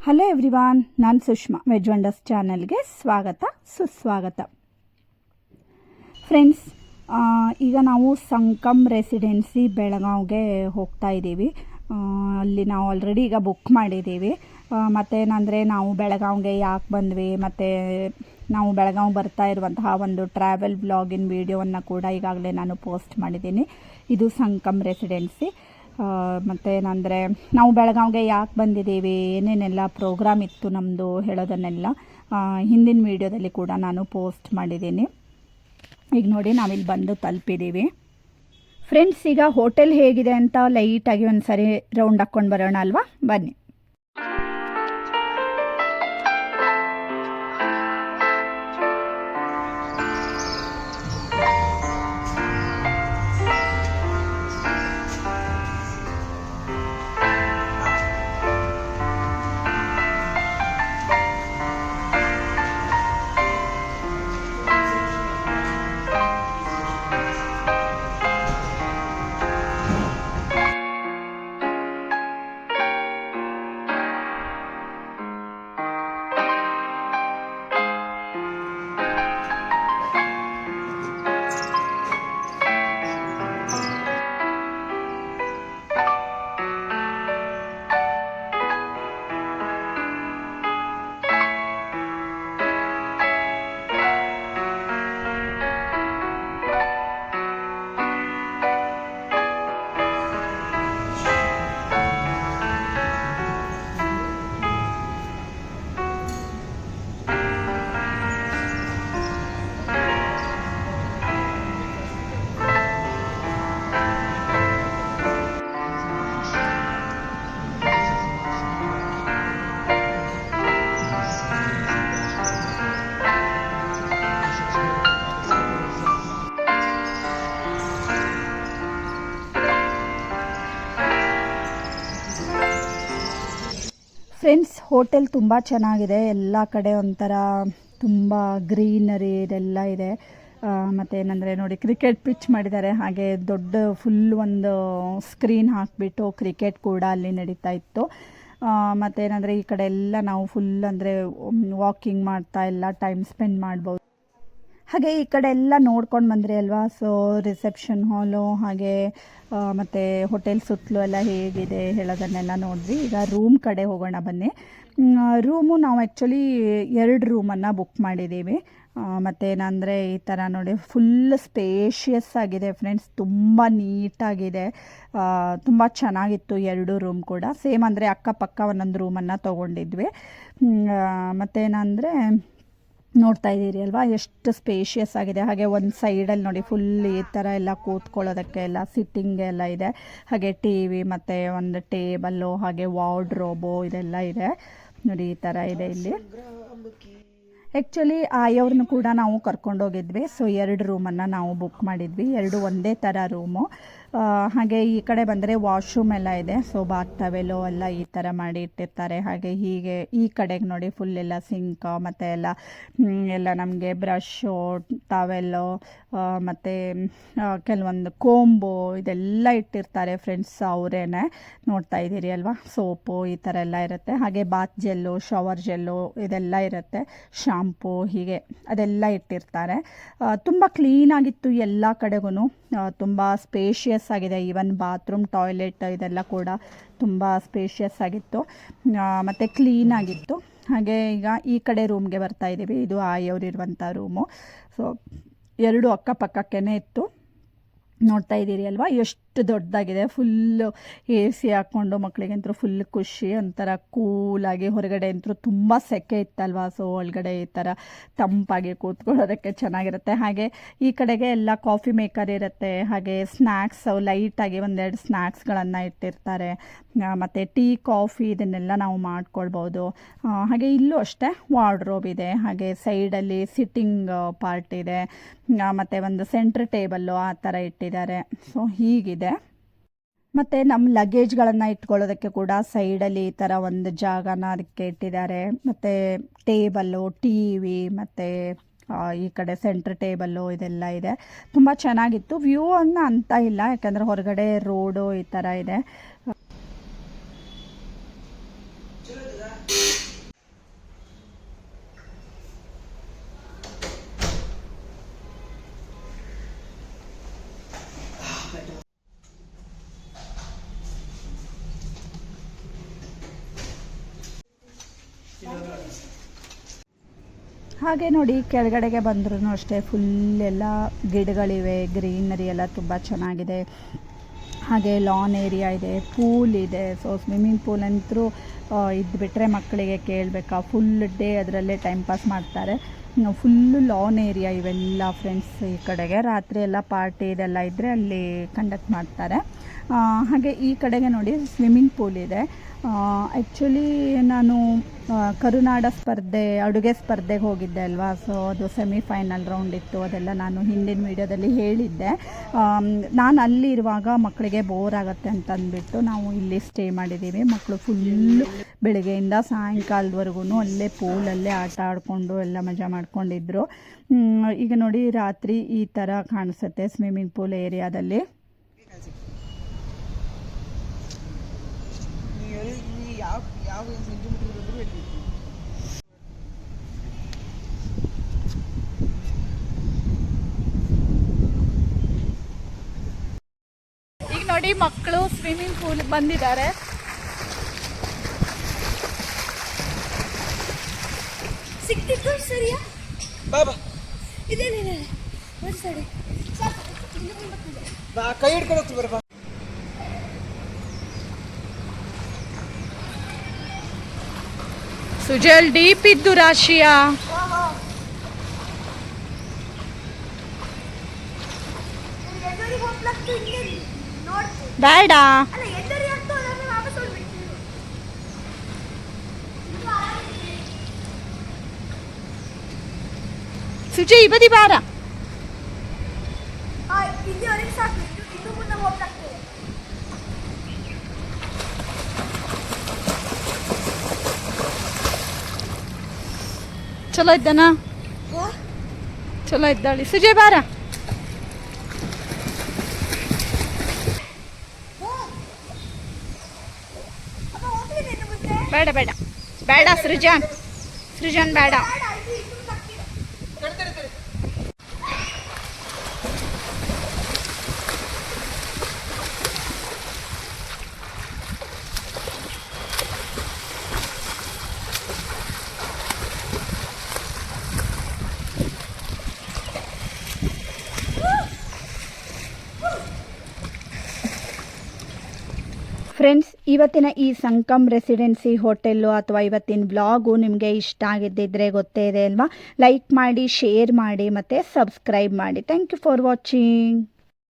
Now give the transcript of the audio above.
Hello everyone, ನಾನು Sushma. Veg wonders ಚಾನಲ್ಗೆ ಸ್ವಾಗತ ಸುಸ್ವಾಗತ. ಫ್ರೆಂಡ್ಸ್, ಈಗ ನಾವು ಸಂಕಮ್ ರೆಸಿಡೆನ್ಸಿ ಬೆಳಗಾವಿಗೆ ಹೋಗ್ತಾ ಇದ್ದೀವಿ. ಅಲ್ಲಿ ನಾವು ಆಲ್ರೆಡಿ ಈಗ ಬುಕ್ ಮಾಡಿದ್ದೀವಿ. ಮತ್ತೇನಂದರೆ ನಾವು ಬೆಳಗಾವಿಗೆ ಯಾಕೆ ಬಂದ್ವಿ, ಮತ್ತು ನಾವು ಬೆಳಗಾವಿ ಬರ್ತಾ ಇರುವಂತಹ ಒಂದು ಟ್ರಾವೆಲ್ ಬ್ಲಾಗಿನ ವಿಡಿಯೋವನ್ನು ಕೂಡ ಈಗಾಗಲೇ ನಾನು ಪೋಸ್ಟ್ ಮಾಡಿದ್ದೀನಿ. ಇದು ಸಂಕಮ್ ರೆಸಿಡೆನ್ಸಿ. ಮತ್ತೇನಂದರೆ ನಾವು ಬೆಳಗಾವಿಗೆ ಯಾಕೆ ಬಂದಿದ್ದೀವಿ, ಏನೇನೆಲ್ಲ ಪ್ರೋಗ್ರಾಮ್ ಇತ್ತು ನಮ್ಮದು ಹೇಳೋದನ್ನೆಲ್ಲ ಹಿಂದಿನ ವೀಡಿಯೋದಲ್ಲಿ ಕೂಡ ನಾನು ಪೋಸ್ಟ್ ಮಾಡಿದ್ದೀನಿ. ಈಗ ನೋಡಿ, ನಾವಿಲ್ಲಿ ಬಂದು ತಲುಪಿದ್ದೀವಿ. ಫ್ರೆಂಡ್ಸ್, ಈಗ ಹೋಟೆಲ್ ಹೇಗಿದೆ ಅಂತ ಲೈಟಾಗಿ ಒಂದು ಸರಿ ರೌಂಡ್ ಹಾಕ್ಕೊಂಡು ಬರೋಣ ಅಲ್ವಾ? ಬನ್ನಿ. ಫ್ರೆಂಡ್ಸ್, ಹೋಟೆಲ್ ತುಂಬ ಚೆನ್ನಾಗಿದೆ. ಎಲ್ಲ ಕಡೆ ಒಂಥರ ತುಂಬ ಗ್ರೀನರಿ ಇದೆಲ್ಲ ಇದೆ. ಮತ್ತೇನಂದರೆ ನೋಡಿ, ಕ್ರಿಕೆಟ್ ಪಿಚ್ ಮಾಡಿದ್ದಾರೆ. ಹಾಗೆ ದೊಡ್ಡ ಫುಲ್ ಒಂದು ಸ್ಕ್ರೀನ್ ಹಾಕಿಬಿಟ್ಟು ಕ್ರಿಕೆಟ್ ಕೂಡ ಅಲ್ಲಿ ನಡೀತಾ ಇತ್ತು. ಮತ್ತೇನಂದರೆ ಈ ಕಡೆ ಎಲ್ಲ ನಾವು ಫುಲ್ ಅಂದರೆ ವಾಕಿಂಗ್ ಮಾಡ್ತಾ ಎಲ್ಲ ಟೈಮ್ ಸ್ಪೆಂಡ್ ಮಾಡ್ಬೋದು. ಹಾಗೆ ಈ ಕಡೆ ಎಲ್ಲ ನೋಡ್ಕೊಂಡು ಬಂದ್ರಿ ಅಲ್ವಾ? ಸೊ ರಿಸೆಪ್ಷನ್ ಹಾಲು ಹಾಗೆ ಮತ್ತು ಹೋಟೆಲ್ ಸುತ್ತಲೂ ಎಲ್ಲ ಹೇಗಿದೆ ಹೇಳೋದನ್ನೆಲ್ಲ ನೋಡಿದ್ವಿ. ಈಗ ರೂಮ್ ಕಡೆ ಹೋಗೋಣ ಬನ್ನಿ. ರೂಮು ನಾವು ಆ್ಯಕ್ಚುಲಿ 2 ರೂಮನ್ನು ಬುಕ್ ಮಾಡಿದ್ದೀವಿ. ಮತ್ತೇನಂದರೆ ಈ ಥರ ನೋಡಿ, ಫುಲ್ ಸ್ಪೇಷಿಯಸ್ ಆಗಿದೆ ಫ್ರೆಂಡ್ಸ್. ತುಂಬ ನೀಟಾಗಿದೆ, ತುಂಬ ಚೆನ್ನಾಗಿತ್ತು 2 ರೂಮ್ ಕೂಡ. ಸೇಮ್ ಅಂದರೆ ಅಕ್ಕಪಕ್ಕ ಒಂದೊಂದು ರೂಮನ್ನು ತೊಗೊಂಡಿದ್ವಿ. ಮತ್ತೇನಂದರೆ ನೋಡ್ತಾ ಇದ್ದೀರಿ ಅಲ್ವಾ, ಎಷ್ಟು ಸ್ಪೇಷಿಯಸ್ ಆಗಿದೆ. ಹಾಗೆ ಒಂದು ಸೈಡಲ್ಲಿ ನೋಡಿ, ಫುಲ್ ಈ ಥರ ಎಲ್ಲ ಕೂತ್ಕೊಳ್ಳೋದಕ್ಕೆ ಎಲ್ಲ ಸಿಟ್ಟಿಂಗ್ ಎಲ್ಲ ಇದೆ. ಹಾಗೆ ಟಿ ವಿ ಮತ್ತು ಒಂದು ಟೇಬಲ್ಲು ಹಾಗೆ ವಾರ್ಡ್ರೋಬು ಇದೆಲ್ಲ ಇದೆ ನೋಡಿ, ಈ ಥರ ಇದೆ ಇಲ್ಲಿ. ಆ್ಯಕ್ಚುಲಿ ಆಯವ್ರನ್ನ ಕೂಡ ನಾವು ಕರ್ಕೊಂಡೋಗಿದ್ವಿ. ಸೊ 2 ರೂಮನ್ನು ನಾವು ಬುಕ್ ಮಾಡಿದ್ವಿ. 2 ಒಂದೇ ಥರ ರೂಮು. ಹಾಗೆ ಈ ಕಡೆ ಬಂದರೆ ವಾಶ್ರೂಮ್ ಎಲ್ಲ ಇದೆ. ಸೊ ಬಾತ್ ಟವೆಲು ಎಲ್ಲ ಈ ಥರ ಮಾಡಿ ಇಟ್ಟಿರ್ತಾರೆ. ಹಾಗೆ ಹೀಗೆ ಈ ಕಡೆಗೆ ನೋಡಿ, ಫುಲ್ ಎಲ್ಲ ಸಿಂಕ್ ಮತ್ತು ಎಲ್ಲ ನಮಗೆ ಬ್ರಷು, ಟವೆಲ್ಲು ಮತ್ತು ಕೆಲವೊಂದು ಕೋಂಬು ಇದೆಲ್ಲ ಇಟ್ಟಿರ್ತಾರೆ ಫ್ರೆಂಡ್ಸ್. ಅವರೇ ನೋಡ್ತಾ ಇದ್ದೀರಿ ಅಲ್ವಾ, ಸೋಪು ಈ ಥರ ಎಲ್ಲ ಇರುತ್ತೆ. ಹಾಗೆ ಬಾತ್ ಜೆಲ್ಲು, ಶವರ್ ಜೆಲ್ಲು ಇದೆಲ್ಲ ಇರುತ್ತೆ. ಶಾಂಪು ಹೀಗೆ ಅದೆಲ್ಲ ಇಟ್ಟಿರ್ತಾರೆ. ತುಂಬ ಕ್ಲೀನಾಗಿತ್ತು ಎಲ್ಲ ಕಡೆಗೂ. ತುಂಬ ಸ್ಪೇಷಿಯಸ್ ಆಗಿದೆ. ಈವನ್ ಬಾತ್ರೂಮ್, ಟಾಯ್ಲೆಟ್ ಇದೆಲ್ಲ ಕೂಡ ತುಂಬ ಸ್ಪೇಷಿಯಸ್ ಆಗಿತ್ತು ಮತ್ತು ಕ್ಲೀನಾಗಿತ್ತು. ಹಾಗೆ ಈಗ ಈ ಕಡೆ ರೂಮ್ಗೆ ಬರ್ತಾ ಇದ್ದೀವಿ. ಇದು ಆಯವ್ರಿರುವಂಥ ರೂಮು. ಸೊ 2 ಅಕ್ಕಪಕ್ಕಕ್ಕೇ ಇತ್ತು. ನೋಡ್ತಾ ಇದ್ದೀರಿ ಅಲ್ವಾ, ಎಷ್ಟು ದೊಡ್ಡದಾಗಿದೆ. ಫುಲ್ಲು ಎ ಸಿ ಹಾಕ್ಕೊಂಡು ಮಕ್ಕಳಿಗಂತೂ ಫುಲ್ ಖುಷಿ. ಒಂಥರ ಕೂಲಾಗಿ, ಹೊರಗಡೆ ಅಂತೂ ತುಂಬ ಸೆಕೆ ಇತ್ತಲ್ವಾ. ಸೊ ಒಳಗಡೆ ಈ ಥರ ತಂಪಾಗಿ ಕೂತ್ಕೊಳ್ಳೋದಕ್ಕೆ ಚೆನ್ನಾಗಿರುತ್ತೆ. ಹಾಗೆ ಈ ಕಡೆಗೆ ಎಲ್ಲ ಕಾಫಿ ಮೇಕರ್ ಇರುತ್ತೆ. ಹಾಗೆ ಸ್ನ್ಯಾಕ್ಸ್ ಲೈಟಾಗಿ 1-2 ಸ್ನ್ಯಾಕ್ಸ್ಗಳನ್ನು ಇಟ್ಟಿರ್ತಾರೆ. ಮತ್ತು ಟೀ, ಕಾಫಿ ಇದನ್ನೆಲ್ಲ ನಾವು ಮಾಡ್ಕೊಳ್ಬೋದು. ಹಾಗೆ ಇಲ್ಲೂ ಅಷ್ಟೇ ವಾರ್ಡ್ರೋಬ್ ಇದೆ. ಹಾಗೆ ಸೈಡಲ್ಲಿ ಸಿಟ್ಟಿಂಗ್ ಪಾರ್ಟ್ ಇದೆ. ಮತ್ತು ಒಂದು ಸೆಂಟ್ರ್ ಟೇಬಲ್ಲು ಆ ಥರ ಇಟ್ಟಿದ್ದಾರೆ. ಸೊ ಹೀಗಿದೆ. ಮತ್ತು ನಮ್ಮ ಲಗೇಜ್ಗಳನ್ನು ಇಟ್ಕೊಳ್ಳೋದಕ್ಕೆ ಕೂಡ ಸೈಡಲ್ಲಿ ಈ ಥರ ಒಂದು ಜಾಗನ ಅದಕ್ಕೆ ಇಟ್ಟಿದ್ದಾರೆ. ಮತ್ತು ಟೇಬಲ್ಲು, ಟಿ ವಿ ಮತ್ತು ಈ ಕಡೆ ಸೆಂಟ್ರ್ ಟೇಬಲ್ಲು ಇದೆಲ್ಲ ಇದೆ. ತುಂಬ ಚೆನ್ನಾಗಿತ್ತು. ವ್ಯೂ ಅಂತ ಇಲ್ಲ, ಯಾಕಂದರೆ ಹೊರಗಡೆ ರೋಡು ಈ ಥರ ಇದೆ. ಹಾಗೆ ನೋಡಿ ಕೆಳಗಡೆಗೆ ಬಂದ್ರೂ ಅಷ್ಟೇ ಫುಲ್ ಎಲ್ಲ ಗಿಡಗಳಿವೆ, ಗ್ರೀನರಿ ಎಲ್ಲ ತುಂಬ ಚೆನ್ನಾಗಿದೆ. ಹಾಗೆ ಲಾನ್ ಏರಿಯಾ ಇದೆ, ಪೂಲ್ ಇದೆ. ಸೊ ಸ್ವಿಮ್ಮಿಂಗ್ ಪೂಲ್ ಅಂತೂ ಇದು ಬಿಟ್ಟರೆ ಮಕ್ಕಳಿಗೆ ಕೇಳಬೇಕಾ, ಫುಲ್ ಡೇ ಅದರಲ್ಲೇ ಟೈಮ್ ಪಾಸ್ ಮಾಡ್ತಾರೆ. ಫುಲ್ಲು ಲಾನ್ ಏರಿಯಾ ಇವೆಲ್ಲ ಫ್ರೆಂಡ್ಸ್. ಈ ಕಡೆಗೆ ರಾತ್ರಿ ಎಲ್ಲ ಪಾರ್ಟಿ ಇದೆಲ್ಲ ಇದ್ದರೆ ಅಲ್ಲಿ ಕಂಡಕ್ಟ್ ಮಾಡ್ತಾರೆ. ಹಾಗೆ ಈ ಕಡೆಗೆ ನೋಡಿ ಸ್ವಿಮ್ಮಿಂಗ್ ಪೂಲ್ ಇದೆ. ಆ್ಯಕ್ಚುಲಿ ನಾನು ಕರುನಾಡ ಸ್ಪರ್ಧೆ, ಅಡುಗೆ ಸ್ಪರ್ಧೆಗೆ ಹೋಗಿದ್ದೆ ಅಲ್ವಾ. ಸೊ ಅದು ಸೆಮಿಫೈನಲ್ ರೌಂಡ್ ಇತ್ತು, ಅದೆಲ್ಲ ನಾನು ಹಿಂದಿನ ವೀಡಿಯೋದಲ್ಲಿ ಹೇಳಿದ್ದೆ. ನಾನು ಅಲ್ಲಿರುವಾಗ ಮಕ್ಕಳಿಗೆ ಬೋರ್ ಆಗುತ್ತೆ ಅಂತ ಅಂದ್ಬಿಟ್ಟು ನಾವು ಇಲ್ಲಿ ಸ್ಟೇ ಮಾಡಿದ್ದೀವಿ. ಮಕ್ಕಳು ಫುಲ್ಲು ಬೆಳಗ್ಗೆಯಿಂದ ಸಾಯಂಕಾಲದವರೆಗೂ ಅಲ್ಲೇ ಪೂಲಲ್ಲೇ ಆಟ ಆಡಿಕೊಂಡು ಎಲ್ಲ ಮಜಾ ಮಾಡ್ಕೊಂಡಿದ್ರು. ಈಗ ನೋಡಿ ರಾತ್ರಿ ಈ ಥರ ಕಾಣಿಸುತ್ತೆ ಸ್ವಿಮ್ಮಿಂಗ್ ಪೂಲ್ ಏರಿಯಾದಲ್ಲಿ. ಈಗ ನೋಡಿ ಮಕ್ಕಳು ಸ್ವಿಮ್ಮಿಂಗ್ ಪೂಲ್ ಬಂದಿದ್ದಾರೆ. ಸಿಕ್ತಿತ್ತು ಸರಿಯಾ ಬಾಬಾ ಇದೆ ಸರಿ ಬಾ ಕೈ ಹಿಡ್ಕೊಂಡು ಬರಬಾ. ಸುಜಲ್ ಡೀಪ್ ಇದ್ದು ರಾಶಿಯಾ ಬೇಡ. ಸುಜೆ ಈ ಬದಿ ಬಾರ. ಚಲೋ ಇದ್ದಾನ? ಚಲೋ ಇದ್ದಾಳಿ. ಸುಜಯ್ ಬಾರ. ಬೇಡ ಬೇಡ ಬೇಡ ಸೃಜನ್, ಸೃಜನ್ ಬೇಡ. ಫ್ರೆಂಡ್ಸ್, ಇವತ್ತಿನ ಈ ಸಂಕಮ್ ರೆಸಿಡೆನ್ಸಿ ಹೋಟೆಲ್ಲು ಅಥವಾ ಇವತ್ತಿನ ವ್ಲಾಗು ನಿಮಗೆ ಇಷ್ಟ ಆಗಿದ್ದಿದ್ರೆ ಗೊತ್ತೇ ಇದೆ ಅಲ್ವಾ. ಲೈಕ್ ಮಾಡಿ, ಶೇರ್ ಮಾಡಿ ಮತ್ತು ಸಬ್ಸ್ಕ್ರೈಬ್ ಮಾಡಿ. Thank you for watching.